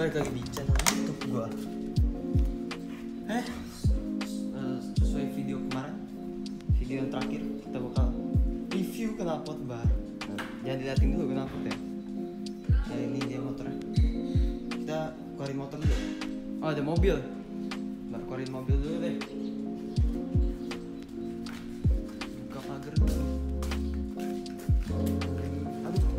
Balik lagi di channel YouTube gua. Sesuai video kemarin, video yang terakhir kita bakal review knalpot bar. Jangan diliatin dulu knalpot ya. Nah ini dia motornya. Kita keluarin motor dulu. Oh ada mobil. Bar keluarin mobil dulu deh. Buka pagar dulu. Aduh.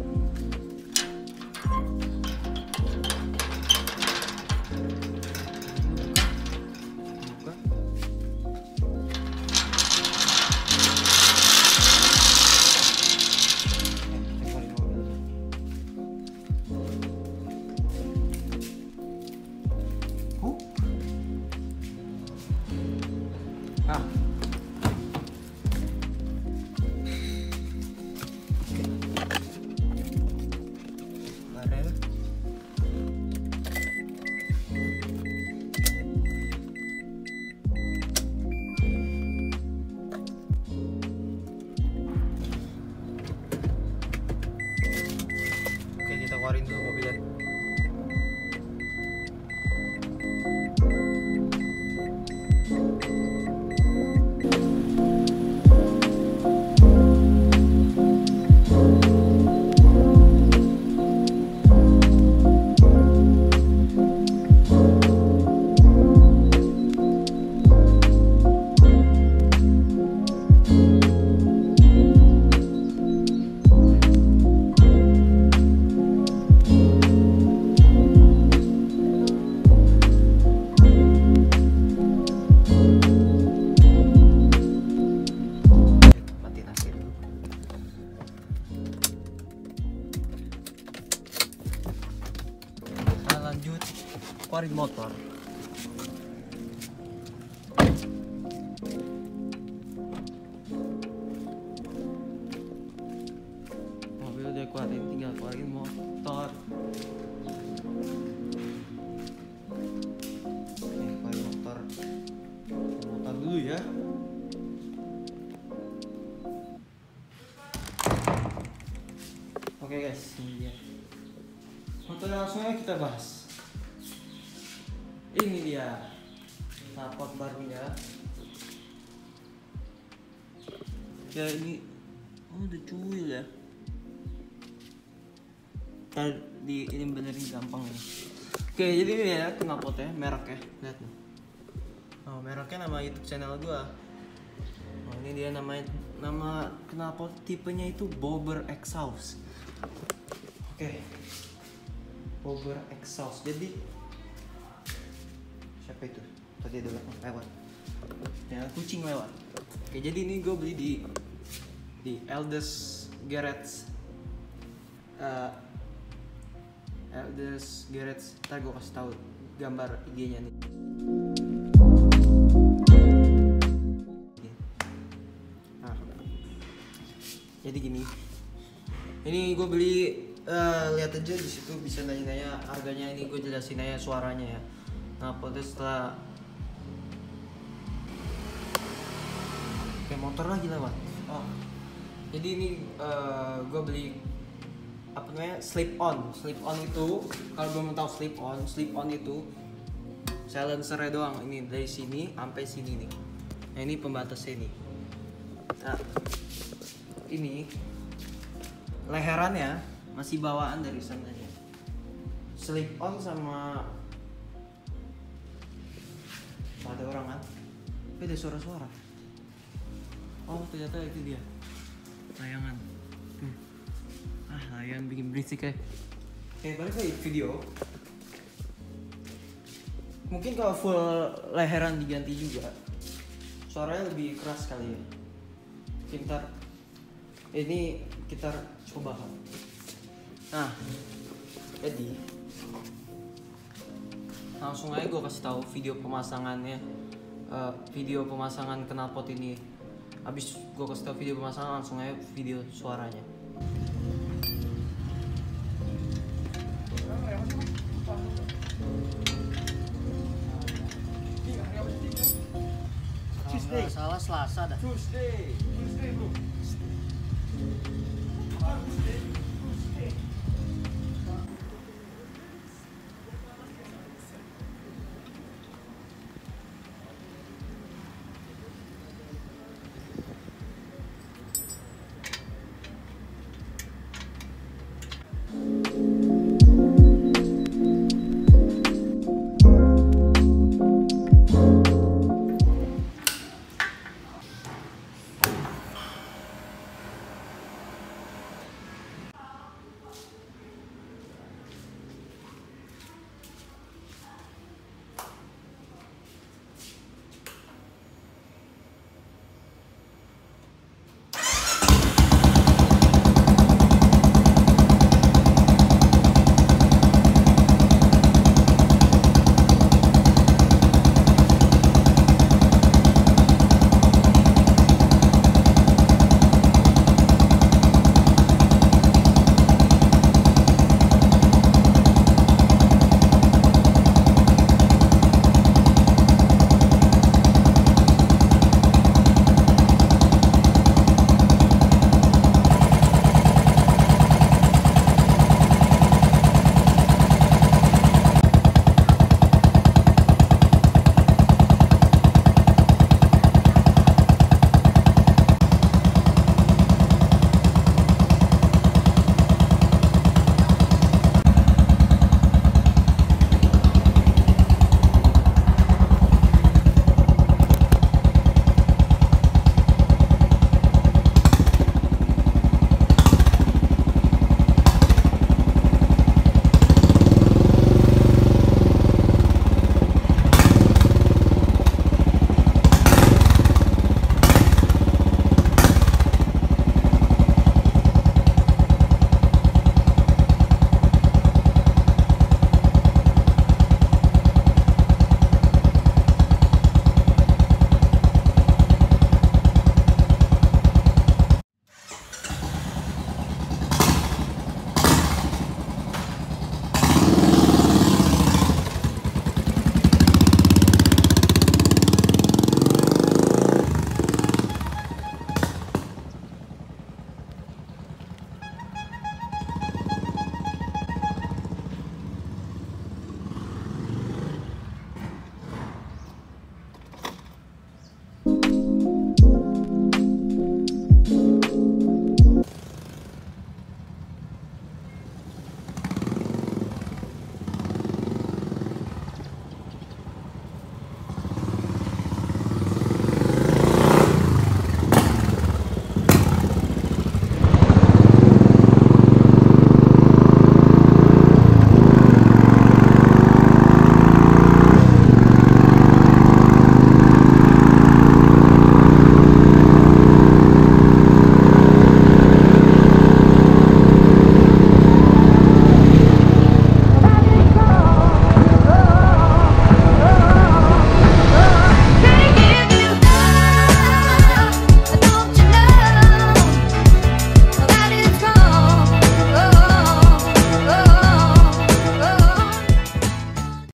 Keluarin dulu mobilnya. Lanjut keluarin motor. Mobil udah keluarin, tinggal keluarin motor. Nih keluarin motor. Motor dulu ya. Oke guys, ini dia. Motor langsung aja kita bahas. Ini dia knalpot barnya. Ya ini udah cuil ya. Tadi ini benerin gampang ya. Oke jadi ini ya knalpotnya, mereknya lihat nih. Oh mereknya nama YouTube channel gua. Oh ini dia nama knalpot tipenya itu BOBBER exhaust. Oke. BOBBER exhaust. Jadi siapa itu? Tadi ada lewat. Ya kucing lewat. Oke jadi ini gue beli di Eldest Garage. Eldest Garage. Ntar gue kasih tahu gambar IG-nya nih. Nah, jadi gini. Ini gue beli. Lihat aja di situ bisa nanya-nanya harganya. Ini gue jelasin aja suaranya ya. Knalpotnya setelah kayak motor lagi lewat. Oh jadi ini gue beli apa namanya slip on itu. Kalau belum tahu slip on itu silencernya doang. Ini dari sini sampai sini nih. Nah ini pembatasnya ini. Nah ini leherannya masih bawaan dari sananya. Slip on sama ada orang kan? Tapi ada suara-suara. Oh ternyata itu dia layangan. Layangan bikin berisik ya. Oke balik lagi video. Mungkin kalau full leheran diganti juga suaranya lebih keras kali ya. Ntar ini kita coba kan. Nah jadi langsung aja gue kasih tahu video pemasangannya. Video pemasangan knalpot ini. Habis gue kasih tahu video pemasangan, langsung aja video suaranya. Tuesday. Salah Selasa dah. Tuesday.